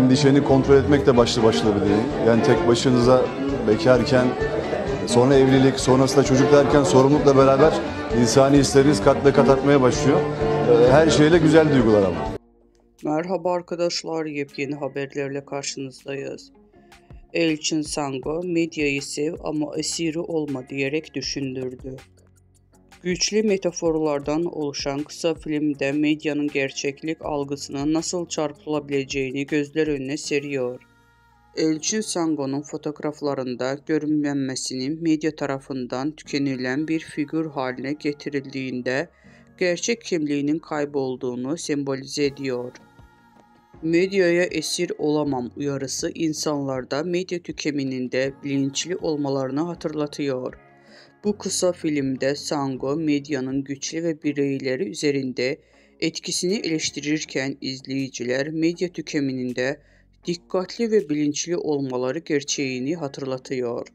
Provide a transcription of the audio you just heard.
endişeni kontrol etmek de başlı başına bir deneyim. Yani tek başınıza bekarken, sonra evlilik, sonrasında çocuk derken sorumlulukla beraber insani hisleriniz kat be kat artmaya başlıyor. Her şeyle güzel duygular ama. Merhaba arkadaşlar, yepyeni haberlerle karşınızdayız. Elçin Sango, medyayı sev ama esiri olma diyerek düşündürdü. Güçlü metaforlardan oluşan kısa filmde medyanın gerçeklik algısına nasıl çarpılabileceğini gözler önüne seriyor. Elçin Sango'nun fotoğraflarında görünmemesinin medya tarafından tükenilen bir figür haline getirildiğinde gerçek kimliğinin kaybolduğunu sembolize ediyor. Medyaya esir olamam uyarısı insanlarda medya tüketiminde bilinçli olmalarını hatırlatıyor. Bu kısa filmde Sango medyanın güçlü ve bireyleri üzerinde etkisini eleştirirken izleyiciler medya tüketiminde dikkatli ve bilinçli olmaları gerçeğini hatırlatıyor.